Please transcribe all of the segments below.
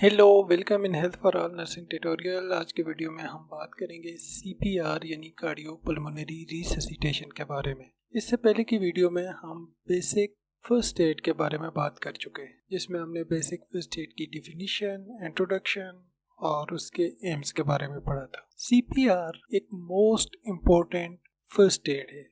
Hello, welcome in health for all nursing tutorial. आज के video में हम बात करेंगे सीपीआर यानी कार्डियोपल्मोनरी रिससिटेशन के बारे में। इससे पहले की वीडियो में हम बेसिक फर्स्ट एड के बारे में बात कर चुके हैं, जिसमें हमने बेसिक फर्स्ट एड की डिफिनीशन, इंट्रोडक्शन और उसके एम्स के बारे में पढ़ा था। सीपीआर एक मोस्ट इम्पोर्टेंट फर्स्ट एड है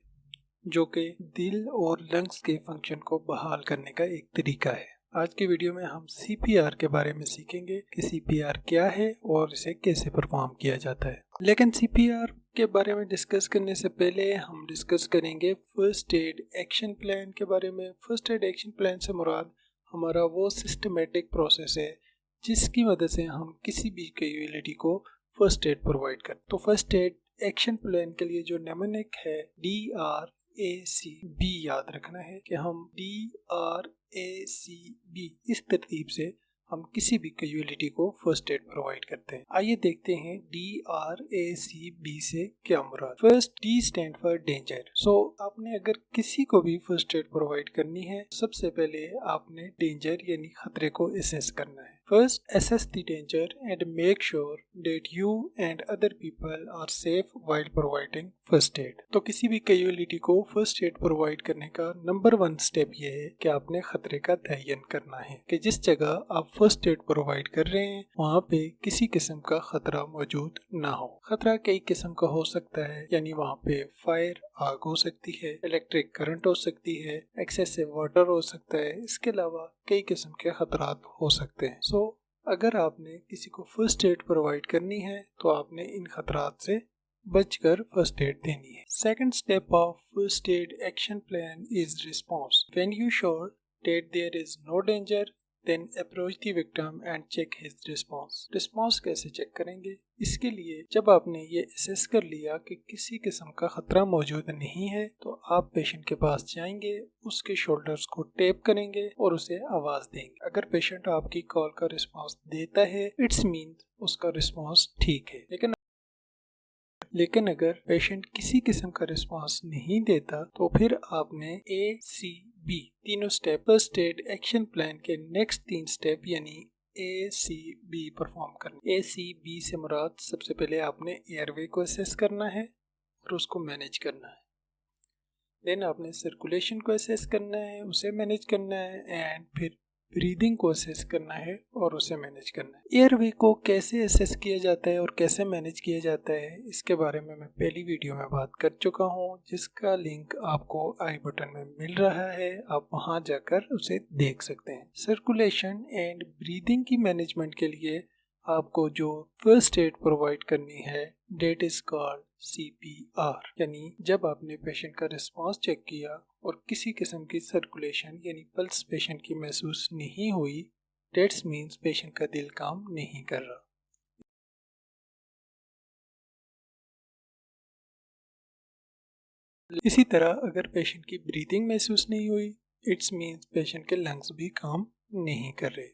जो कि दिल और लंग्स के फंक्शन को बहाल करने का एक तरीका है। आज की वीडियो में हम सीपीआर के बारे में सीखेंगे कि सीपीआर क्या है और इसे कैसे परफॉर्म किया जाता है। लेकिन सीपीआर के बारे में डिस्कस करने से पहले हम डिस्कस करेंगे फर्स्ट एड एक्शन प्लान के बारे में। फर्स्ट एड एक्शन प्लान से मुराद हमारा वो सिस्टमेटिक प्रोसेस है जिसकी मदद से हम किसी भी कैजुअलिटी को फर्स्ट एड प्रोवाइड करें। तो फर्स्ट एड एक्शन प्लान के लिए जो नेमोनिक है DRACB याद रखना है कि हम DRACB इस तरतीब से हम किसी भी कैजुअलिटी को फर्स्ट एड प्रोवाइड करते हैं। आइए देखते हैं DRACB से क्या मुराद। First, D stand for danger. So आपने अगर किसी को भी फर्स्ट एड प्रोवाइड करनी है, सबसे पहले आपने डेंजर यानी खतरे को असेस करना है। First, assess the danger and make sure that you and other people are safe while providing first aid. तो किसी भी कैजुअलिटी को फर्स्ट एड प्रोवाइड करने का नंबर 1 स्टेप ये है कि आपने खतरे का तयन करना है कि जिस जगह आप फर्स्ट एड प्रोवाइड कर रहे हैं वहाँ पे किसी किस्म का खतरा मौजूद ना हो। खतरा कई किस्म का हो सकता है, यानी वहाँ पे फायर, आग हो सकती है, इलेक्ट्रिक करंट हो सकती है, एक्सेसिव वाटर हो सकता है। इसके अलावा कई किस्म के खतरात हो सकते हैं। सो अगर आपने किसी को फर्स्ट एड प्रोवाइड करनी है तो आपने इन खतरात से बचकर फर्स्ट एड देनी है। Second step of first aid action plan is response. When you sure that there is no danger then approach the victim and check his response. Response कैसे चेक करेंगे? इसके लिए जब आपने ये असेस कर लिया कि किसी किस्म का खतरा मौजूद नहीं है तो आप पेशेंट के पास जाएंगे, उसके शोल्डर्स को टैप करेंगे और उसे आवाज देंगे। अगर पेशेंट आपकी कॉल का रिस्पॉन्स देता है, इट्स मीन उसका रिस्पॉन्स ठीक है। लेकिन अगर पेशेंट किसी किस्म का रिस्पांस नहीं देता तो फिर आपने ACB तीनों step first aid action plan के नेक्स्ट 3 स्टेप यानी ACB परफॉर्म करना। ACB से मुराद सबसे पहले आपने एयरवे को असेस करना है और उसको मैनेज करना है। देन आपने सर्कुलेशन को असेस करना है, उसे मैनेज करना है, एंड फिर ब्रीदिंग को असेस करना है और उसे मैनेज करना है। एयरवे को कैसे असेस किया जाता है और कैसे मैनेज किया जाता है इसके बारे में मैं पहली वीडियो में बात कर चुका हूँ, जिसका लिंक आपको आई बटन में मिल रहा है, आप वहां जाकर उसे देख सकते हैं। सर्कुलेशन एंड ब्रीदिंग की मैनेजमेंट के लिए आपको जो फर्स्ट एड प्रोवाइड करनी है डेट इज कॉल्ड CPR, यानी जब आपने पेशेंट का रिस्पांस चेक किया और किसी किस्म की सर्कुलेशन यानी पल्स पेशेंट की महसूस नहीं हुई, डेट्स मीन्स पेशेंट का दिल काम नहीं कर रहा। इसी तरह अगर पेशेंट की ब्रीदिंग महसूस नहीं हुई, इट्स मीन्स पेशेंट के लंग्स भी काम नहीं कर रहे।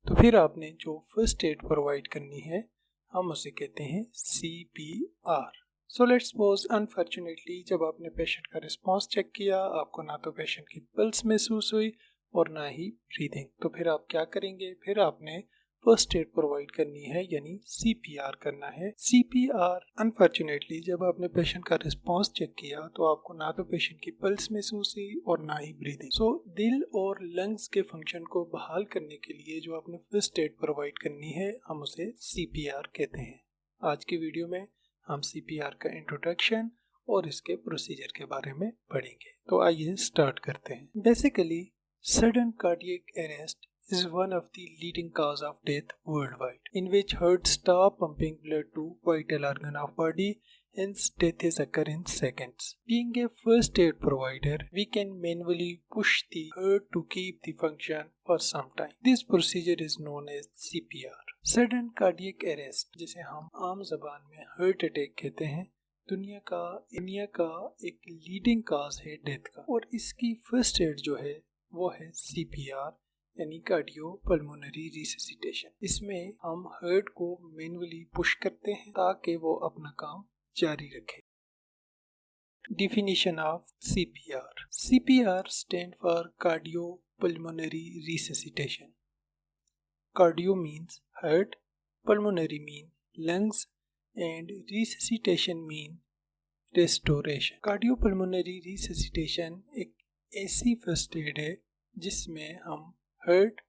तो फिर आपने जो फर्स्ट एड प्रोवाइड करनी है हम उसे कहते हैं CPR। So let's suppose unfortunately जब आपने पेशेंट का रिस्पांस चेक किया, आपको ना तो पेशेंट की पल्स महसूस हुई और ना ही ब्रीदिंग। तो फिर आप क्या करेंगे? फिर आपने फर्स्ट एड प्रोवाइड करनी है यानी CPR करना है। CPR अनफॉर्चुनेटली जब आपने पेशेंट का रिस्पांस चेक किया तो आपको ना तो पेशेंट की पल्स महसूस हुई और ना ही ब्रीदिंग। सो दिल और लंग्स के फंक्शन को बहाल करने के लिए जो आपने फर्स्ट एड प्रोवाइड करनी है हम उसे CPR कहते हैं। आज की वीडियो में हम CPR का इंट्रोडक्शन और इसके प्रोसीजर के बारे में पढ़ेंगे। तो आइए स्टार्ट करते हैं। Basically sudden cardiac arrest is one of the leading cause of death worldwide, in which heart stop pumping blood to vital organ of body, hence death is occur in seconds. Being a first aid provider, we can manually push the heart to keep the function for some time. This procedure is known as CPR. Sudden cardiac arrest, जिसे हम आम जबान में heart attack कहते हैं, दुनिया का एक लीडिंग काज है डेथ का, और इसकी फर्स्ट एड जो है वो है CPR यानी कार्डियोपल्मोनरी रिससिटेशन। इसमें हम हार्ट को मैन्युअली पुश करते हैं ताकि वो अपना काम जारी रखे। Definition of CPR. CPR stand for cardiopulmonary resuscitation. Cardio means heart, pulmonary mean lungs and resuscitation mean restoration. Cardiopulmonary resuscitation एक ऐसी फर्स्ट एड है जिसमें हम हार्ट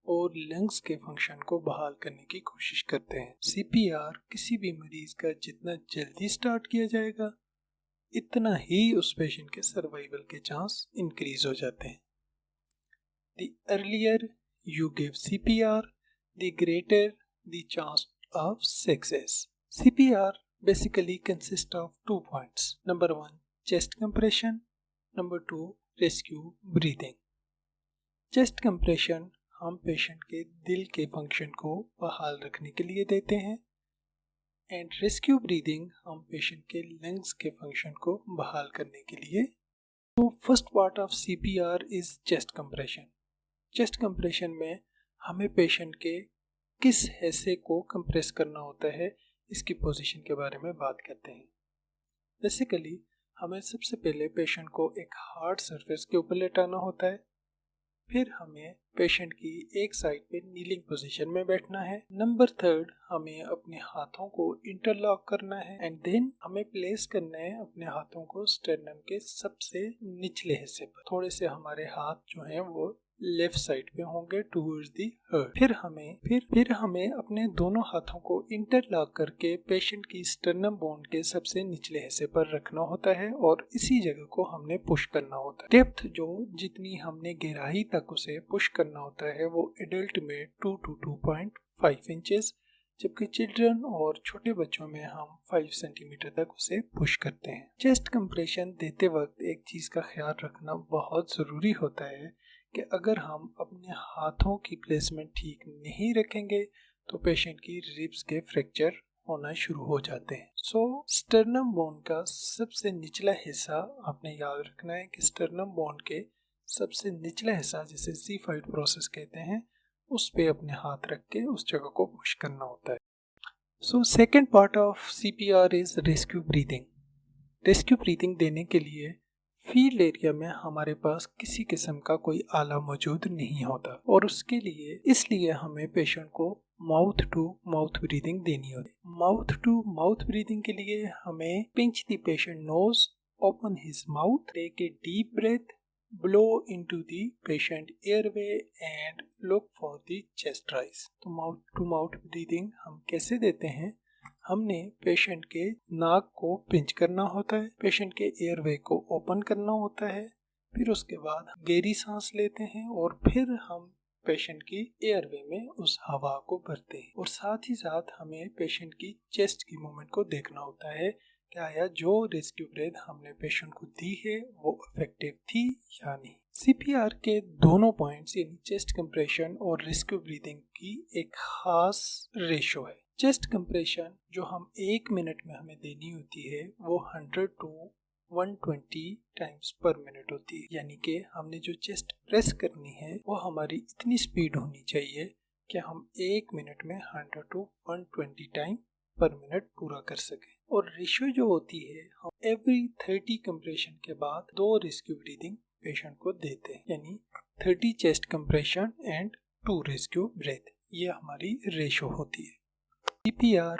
और लंग्स के फंक्शन को बहाल करने की कोशिश करते हैं। सीपीआर किसी भी मरीज का जितना जल्दी स्टार्ट किया जाएगा इतना ही उस पेशेंट के सर्वाइवल के चांस इंक्रीज हो जाते हैं। The earlier you give CPR, the greater the chance of success. CPR basically consists of 2 points. Number 1, chest compression. Number 2, rescue breathing. Chest compression हम पेशेंट के दिल के फंक्शन को बहाल रखने के लिए देते हैं एंड रेस्क्यू ब्रीदिंग हम पेशेंट के लंग्स के फंक्शन को बहाल करने के लिए। तो first part of CPR is chest compression. Chest compression में हमें पेशेंट के किस हिस्से को कंप्रेस करना होता है इसकी पोजीशन के बारे में बात करते हैं। बेसिकली हमें सबसे पहले पेशेंट को एक हार्ड सरफेस के ऊपर लेटाना होता है, फिर हमें पेशेंट की एक साइड पे नीलिंग पोजीशन में बैठना है। नंबर 3 हमें अपने हाथों को इंटरलॉक करना है एंड देन हमें प्लेस करना है अपने हाथों को स्टर्नम के सबसे निचले हिस्से पर। थोड़े से हमारे हाथ जो हैं वो लेफ्ट साइड पे होंगे टूवर्ड्स दी हार्ट। फिर हमें अपने दोनों हाथों को इंटरलॉक करके पेशेंट की स्टर्नम बोन के सबसे निचले हिस्से पर रखना होता है और इसी जगह को हमने पुश करना होता है। डेप्थ जो जितनी हमने गहराई तक उसे पुश करना होता है वो एडल्ट में 2 to 2.5 इंचेस, जबकि चिल्ड्रन और छोटे बच्चों में हम 5 सेंटीमीटर तक उसे पुश करते हैं। चेस्ट कंप्रेशन देते वक्त एक चीज का ख्याल रखना बहुत जरूरी होता है कि अगर हम अपने हाथों की प्लेसमेंट ठीक नहीं रखेंगे तो पेशेंट की रिब्स के फ्रैक्चर होना शुरू हो जाते हैं। सो स्टर्नम बोन का सबसे निचला हिस्सा आपने याद रखना है कि स्टर्नम बोन के सबसे निचला हिस्सा जिसे ज़ीफाइड प्रोसेस कहते हैं उस पे अपने हाथ रख के उस जगह को पुश करना होता है। So second part of CPR is rescue breathing. Rescue breathing देने के लिए फील्ड एरिया में हमारे पास किसी किस्म का कोई आला मौजूद नहीं होता और उसके लिए इसलिए हमें पेशेंट को माउथ टू माउथ ब्रीदिंग देनी होती है। माउथ टू माउथ ब्रीदिंग के लिए हमें pinch the patient nose, open his mouth, take a deep breath, blow into the patient airway and look for the chest rise. तो mouth to mouth breathing हम कैसे देते हैं? हमने पेशेंट के नाक को पिंच करना होता है, पेशेंट के एयरवे को ओपन करना होता है, फिर उसके बाद गहरी सांस लेते हैं और फिर हम पेशेंट की एयरवे में उस हवा को भरते हैं और साथ ही साथ हमें पेशेंट की चेस्ट की मूवमेंट को देखना होता है कि आया जो रेस्क्यू ब्रेथ हमने पेशेंट को दी है वो इफेक्टिव थी या नहीं। CPR के दोनों पॉइंट्स यानी चेस्ट कंप्रेशन और रेस्क्यू ब्रीदिंग की एक खास रेशो है। चेस्ट कंप्रेशन जो हम 1 मिनट में हमें देनी होती है वो 100 to 120 टाइम्स पर मिनट होती है, यानी कि हमने जो चेस्ट प्रेस करनी है वो हमारी इतनी स्पीड होनी चाहिए कि हम 1 मिनट में 100 to 120 टाइम पर मिनट पूरा कर सकें। और रेशियो जो होती है हम एवरी 30 कंप्रेशन के बाद 2 रेस्क्यू ब्रीदिंग पेशेंट को देते हैं, यानी 30 chest compression and 2 rescue breath, ये हमारी रेशियो होती है। CPR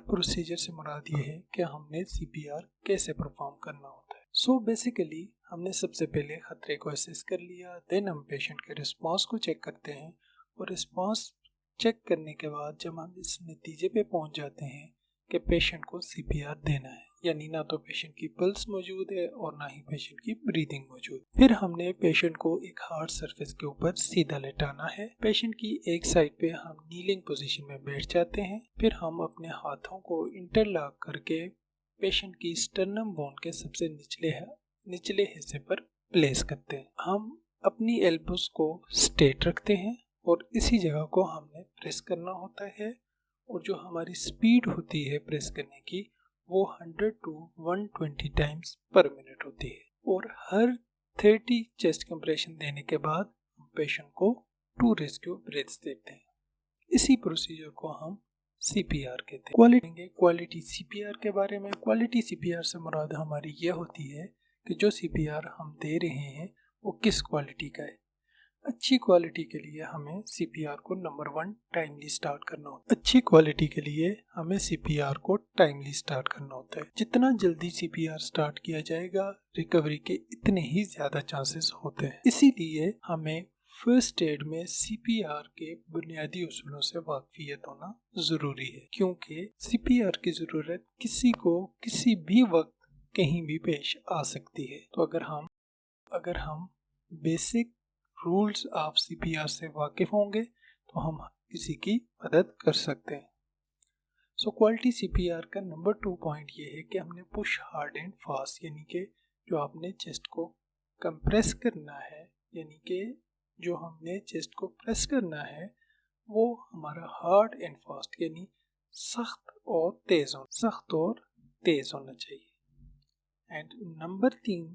प्रोसीजर से मुराद ये है कि हमने CPR कैसे परफॉर्म करना होता है। सो बेसिकली हमने सबसे पहले खतरे को असेस कर लिया, देन हम पेशेंट के रिस्पांस को चेक करते हैं और रिस्पांस चेक करने के बाद जब हम इस नतीजे पे पहुंच जाते हैं कि पेशेंट को CPR देना है, यानी ना तो पेशेंट की पल्स मौजूद है और ना ही पेशेंट की ब्रीदिंग मौजूद, फिर हमने पेशेंट को एक हार्ड सरफेस के ऊपर सीधा लेटाना है। पेशेंट की एक साइड पे हम नीलिंग पोजीशन में बैठ जाते हैं, फिर हम अपने हाथों को इंटरलॉक करके पेशेंट की स्टर्नम बोन के सबसे निचले हिस्से पर प्लेस करते हैं। हम अपनी एल्बोस को स्ट्रेट रखते हैं और इसी जगह को हमने प्रेस करना होता है और जो हमारी स्पीड होती है प्रेस करने की वो 100 to 120 टाइम्स पर मिनट होती है और हर 30 चेस्ट कंप्रेशन देने के बाद हम पेशेंट को 2 रेस्क्यू ब्रेथ्स देते हैं। इसी प्रोसीजर को हम CPR कहते हैं। क्वालिटी CPR के बारे में, क्वालिटी CPR से मुराद हमारी यह होती है कि जो CPR हम दे रहे हैं वो किस क्वालिटी का है। अच्छी क्वालिटी के लिए हमें CPR को नंबर 1 टाइमली स्टार्ट करना होता है। अच्छी क्वालिटी के लिए हमें CPR को टाइमली स्टार्ट करना होता है। जितना जल्दी CPR स्टार्ट किया जाएगा, रिकवरी के इतने ही ज्यादा चांसेस होते हैं। इसीलिए हमें फर्स्ट एड में CPR के बुनियादी उसूलों से वाकफियत होना जरूरी है, क्योंकि CPR की जरूरत किसी को किसी भी वक्त कहीं भी पेश आ सकती है। तो अगर हम बेसिक रूल्स ऑफ CPR से वाकिफ होंगे तो हम किसी की मदद कर सकते हैं। सो क्वालिटी CPR का नंबर 2 पॉइंट ये है कि हमने पुश हार्ड एंड फास्ट, यानी कि जो आपने चेस्ट को कंप्रेस करना है, यानी कि जो हमने चेस्ट को प्रेस करना है वो हमारा हार्ड एंड फास्ट यानी सख्त और तेज होना चाहिए। एंड नंबर 3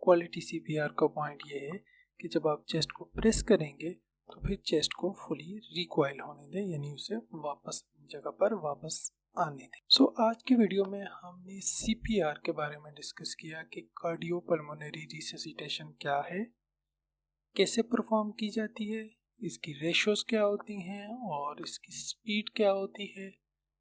क्वालिटी CPR का पॉइंट ये है कि जब आप चेस्ट को प्रेस करेंगे तो फिर चेस्ट को फुली रिकॉइल होने दें, यानी उसे वापस जगह पर वापस आने दें। सो आज की वीडियो में हमने CPR के बारे में डिस्कस किया कि कार्डियोपल्मोनरी रिससिटेशन क्या है, कैसे परफॉर्म की जाती है, इसकी रेशोज क्या होती हैं और इसकी स्पीड क्या होती है।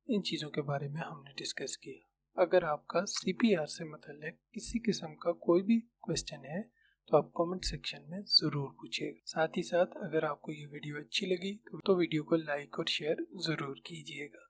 इन चीज़ों के बारे में हमने डिस्कस किया। अगर आपका CPR से मतलब किसी किस्म का कोई भी क्वेश्चन है तो आप कमेंट सेक्शन में ज़रूर पूछिएगा। साथ ही साथ अगर आपको ये वीडियो अच्छी लगी तो वीडियो को लाइक और शेयर ज़रूर कीजिएगा।